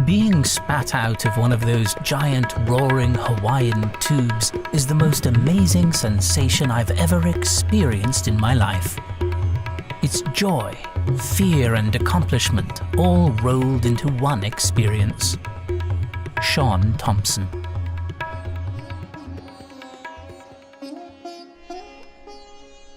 Being spat out of one of those giant roaring Hawaiian tubes is the most amazing sensation I've ever experienced in my life. It's joy, fear and accomplishment all rolled into one experience. Sean Thompson.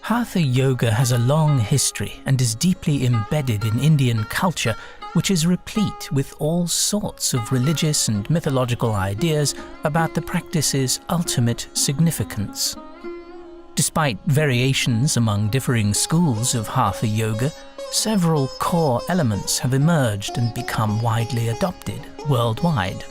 Hatha Yoga has a long history and is deeply embedded in Indian culture, which is replete with all sorts of religious and mythological ideas about the practice's ultimate significance. Despite variations among differing schools of Hatha Yoga, several core elements have emerged and become widely adopted worldwide.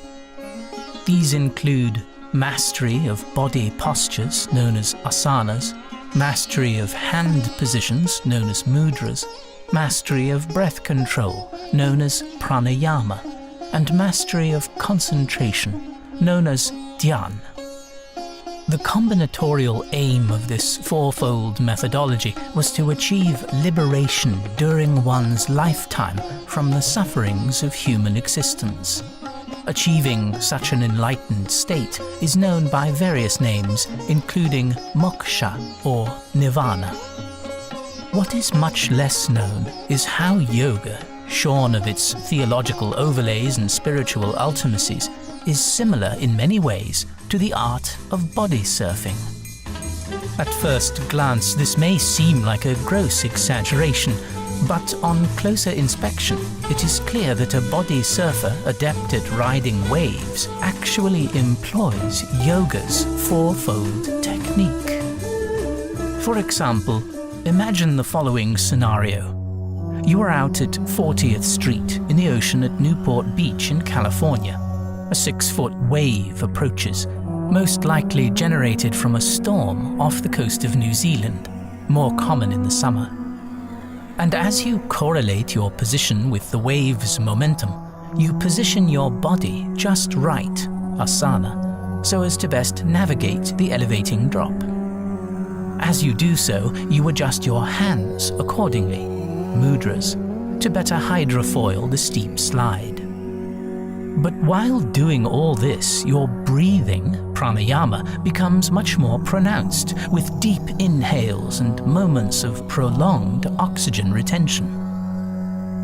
These include mastery of body postures, known as asanas, mastery of hand positions, known as mudras, mastery of breath control, known as pranayama, and mastery of concentration, known as dhyan. The combinatorial aim of this fourfold methodology was to achieve liberation during one's lifetime from the sufferings of human existence. Achieving such an enlightened state is known by various names, including moksha or nirvana. What is much less known is how yoga, shorn of its theological overlays and spiritual ultimacies, is similar in many ways to the art of bodysurfing. At first glance, this may seem like a gross exaggeration, but on closer inspection, it is clear that a body surfer adept at riding waves actually employs yoga's fourfold technique. For example, imagine the following scenario. You are out at 40th Street in the ocean at Newport Beach in California. A 6-foot wave approaches, most likely generated from a storm off the coast of New Zealand, more common in the summer. And as you correlate your position with the wave's momentum, you position your body just right, asana, so as to best navigate the elevating drop. As you do so, you adjust your hands accordingly, mudras, to better hydrofoil the steep slide. But while doing all this, your breathing, pranayama, becomes much more pronounced, with deep inhales and moments of prolonged oxygen retention.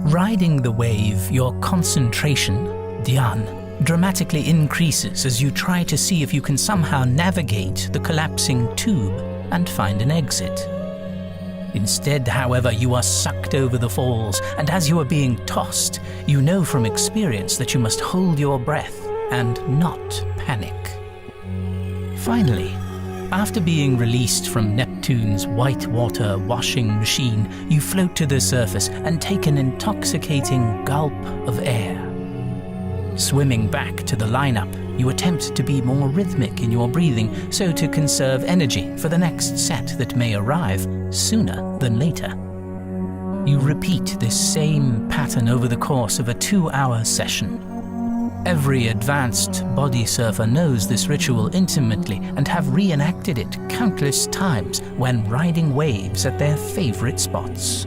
Riding the wave, your concentration, dhyan, dramatically increases as you try to see if you can somehow navigate the collapsing tube and find an exit. Instead, however, you are sucked over the falls, and as you are being tossed, you know from experience that you must hold your breath and not panic. Finally, after being released from Neptune's whitewater washing machine, you float to the surface and take an intoxicating gulp of air. Swimming back to the lineup, you attempt to be more rhythmic in your breathing so to conserve energy for the next set that may arrive sooner than later. You repeat this same pattern over the course of a 2-hour session. Every advanced body surfer knows this ritual intimately and have reenacted it countless times when riding waves at their favorite spots.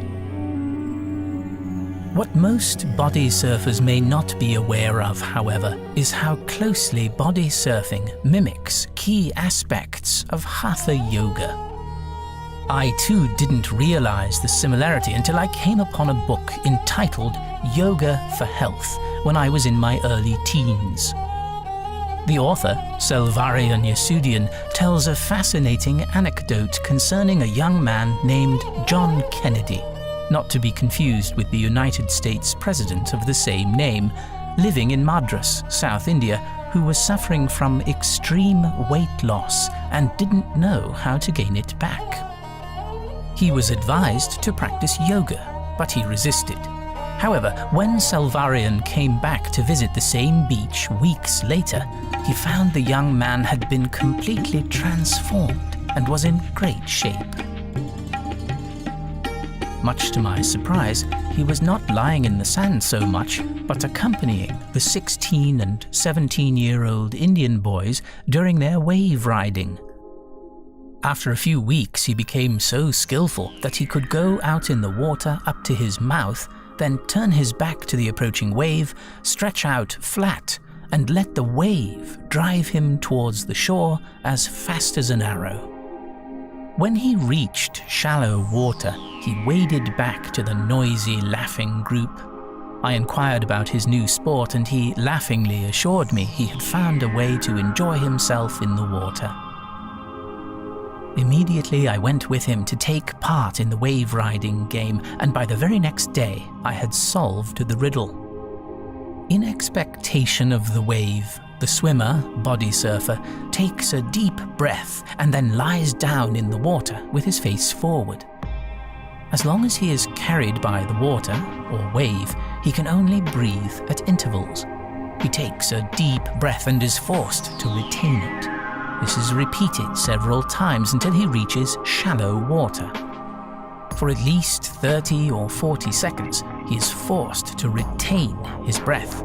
What most body surfers may not be aware of, however, is how closely body surfing mimics key aspects of Hatha Yoga. I too didn't realize the similarity until I came upon a book entitled Yoga for Health when I was in my early teens. The author, Selvaryan Yasudian, tells a fascinating anecdote concerning a young man named John Kennedy, not to be confused with the United States president of the same name, living in Madras, South India, who was suffering from extreme weight loss and didn't know how to gain it back. He was advised to practice yoga, but he resisted. However, when Selvaryan came back to visit the same beach weeks later, he found the young man had been completely transformed and was in great shape. Much to my surprise, he was not lying in the sand so much, but accompanying the 16 and 17-year-old Indian boys during their wave riding. After a few weeks, he became so skillful that he could go out in the water up to his mouth then turn his back to the approaching wave, stretch out flat, and let the wave drive him towards the shore as fast as an arrow. When he reached shallow water, he waded back to the noisy, laughing group. I inquired about his new sport, and he laughingly assured me he had found a way to enjoy himself in the water. Immediately I went with him to take part in the wave riding game, and by the very next day I had solved the riddle. In expectation of the wave, the swimmer, Bodysurfer, takes a deep breath and then lies down in the water with his face forward. As long as he is carried by the water, or wave, he can only breathe at intervals. He takes a deep breath and is forced to retain it. This is repeated several times until he reaches shallow water. For at least 30 or 40 seconds, he is forced to retain his breath.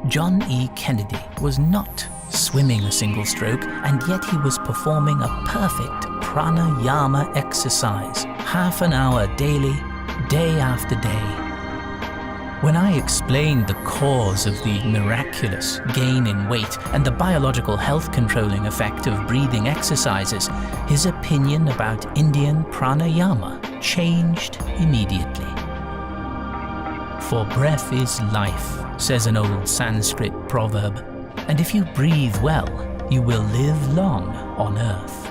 John E. Kennedy was not swimming a single stroke, and yet he was performing a perfect pranayama exercise, half an hour daily, day after day. When I explained the cause of the miraculous gain in weight and the biological health controlling effect of breathing exercises, his opinion about Indian pranayama changed immediately. For breath is life, says an old Sanskrit proverb, and if you breathe well, you will live long on earth.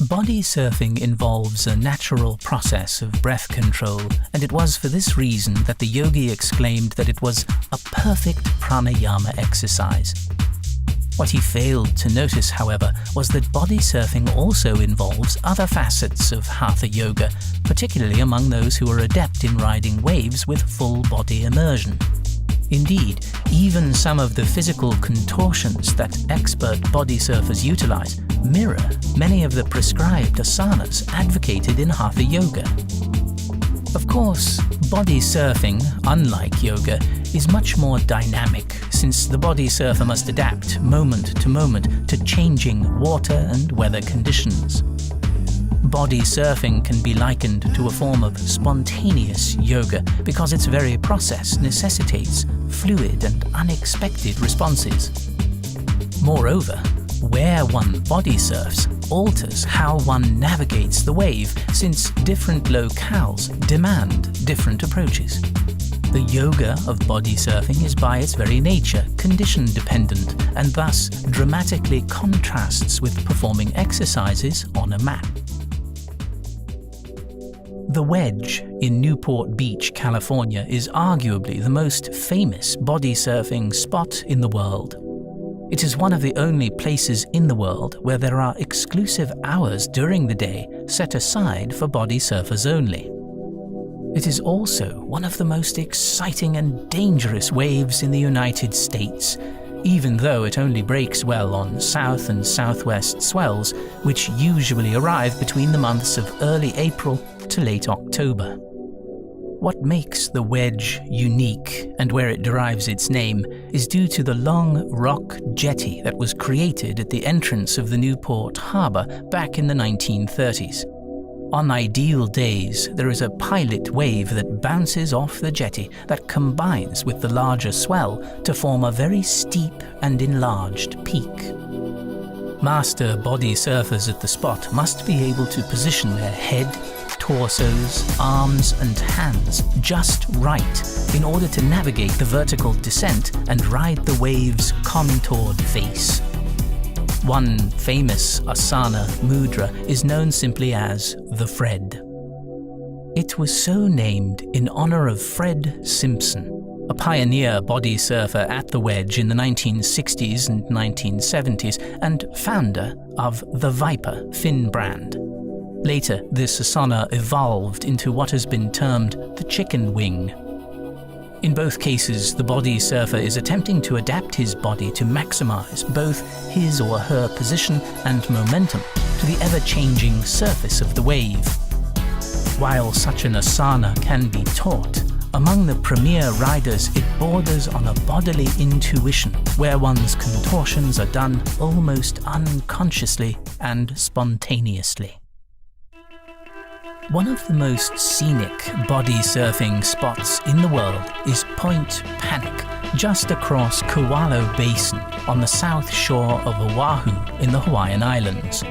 Body surfing involves a natural process of breath control, and it was for this reason that the yogi exclaimed that it was a perfect pranayama exercise. What he failed to notice, however, was that body surfing also involves other facets of hatha yoga, particularly among those who are adept in riding waves with full body immersion. Indeed, even some of the physical contortions that expert body surfers utilize mirror many of the prescribed asanas advocated in hatha yoga. Of course, body surfing, unlike yoga, is much more dynamic, since the body surfer must adapt moment to changing water and weather conditions. Body surfing can be likened to a form of spontaneous yoga because its very process necessitates fluid and unexpected responses. Moreover, where one body surfs alters how one navigates the wave, since different locales demand different approaches. The yoga of body surfing is by its very nature condition dependent, and thus dramatically contrasts with performing exercises on a mat. The Wedge in Newport Beach, California is arguably the most famous body surfing spot in the world. It is one of the only places in the world where there are exclusive hours during the day set aside for body surfers only. It is also one of the most exciting and dangerous waves in the United States, even though it only breaks well on south and southwest swells, which usually arrive between the months of early April to late October. What makes the Wedge unique, and where it derives its name, is due to the long rock jetty that was created at the entrance of the Newport Harbor back in the 1930s. On ideal days, there is a pilot wave that bounces off the jetty that combines with the larger swell to form a very steep and enlarged peak. Master body surfers at the spot must be able to position their head, torsos, arms and hands just right in order to navigate the vertical descent and ride the wave's contoured face. One famous asana mudra is known simply as the Fred. It was so named in honor of Fred Simpson, a pioneer body surfer at the Wedge in the 1960s and 1970s and founder of the Viper fin brand. Later, this asana evolved into what has been termed the chicken wing. In both cases, the body surfer is attempting to adapt his body to maximize both his or her position and momentum to the ever-changing surface of the wave. While such an asana can be taught, among the premier riders it borders on a bodily intuition where one's contortions are done almost unconsciously and spontaneously. One of the most scenic body surfing spots in the world is Point Panic, just across Kewalo Basin on the south shore of Oahu in the Hawaiian Islands.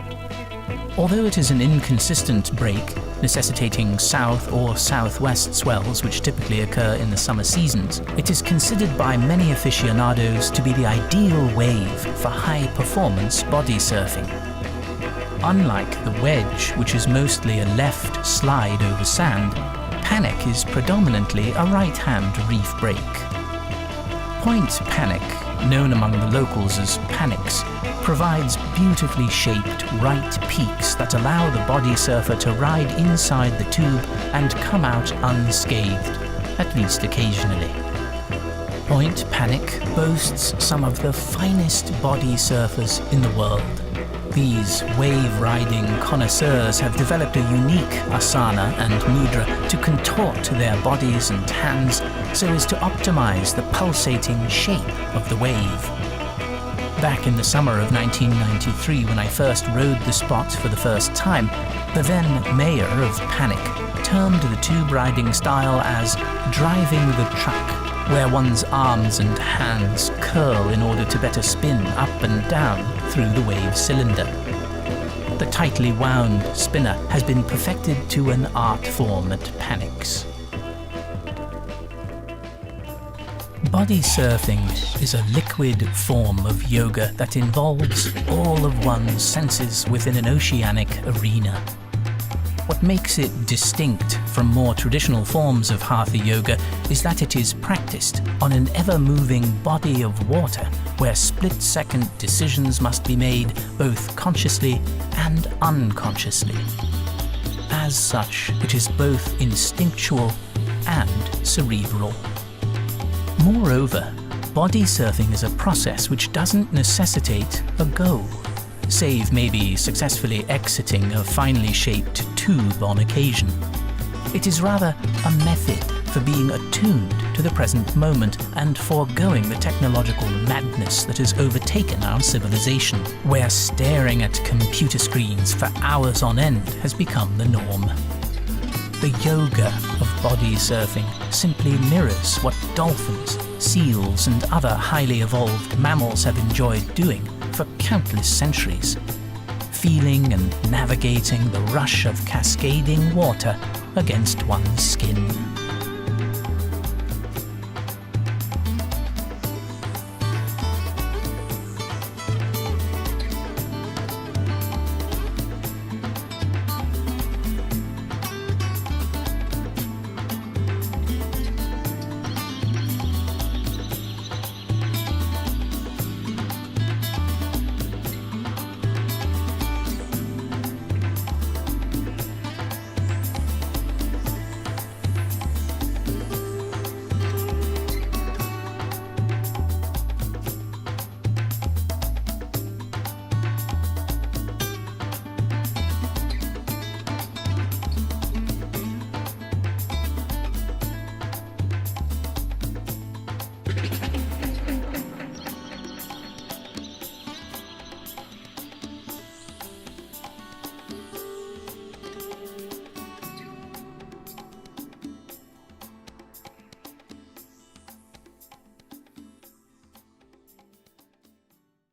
Although it is an inconsistent break, necessitating south or southwest swells which typically occur in the summer seasons, it is considered by many aficionados to be the ideal wave for high-performance body surfing. Unlike the wedge, which is mostly a left slide over sand, Panic is predominantly a right-hand reef break. Point Panic, known among the locals as Panics, provides beautifully shaped right peaks that allow the body surfer to ride inside the tube and come out unscathed, at least occasionally. Point Panic boasts some of the finest body surfers in the world. These wave-riding connoisseurs have developed a unique asana and mudra to contort their bodies and hands so as to optimize the pulsating shape of the wave. Back in the summer of 1993, when I first rode the spot for the first time, the then mayor of Panic termed the tube riding style as driving the truck, where one's arms and hands curl in order to better spin up and down through the wave cylinder. The tightly wound spinner has been perfected to an art form at Panic's. Body surfing is a liquid form of yoga that involves all of one's senses within an oceanic arena. What makes it distinct from more traditional forms of Hatha yoga is that it is practiced on an ever-moving body of water where split-second decisions must be made both consciously and unconsciously. As such, it is both instinctual and cerebral. Moreover, body surfing is a process which doesn't necessitate a goal, save maybe successfully exiting a finely shaped tube on occasion. It is rather a method for being attuned to the present moment and foregoing the technological madness that has overtaken our civilization, where staring at computer screens for hours on end has become the norm. The yoga of body surfing simply mirrors what dolphins, seals, and other highly evolved mammals have enjoyed doing for countless centuries, feeling and navigating the rush of cascading water against one's skin.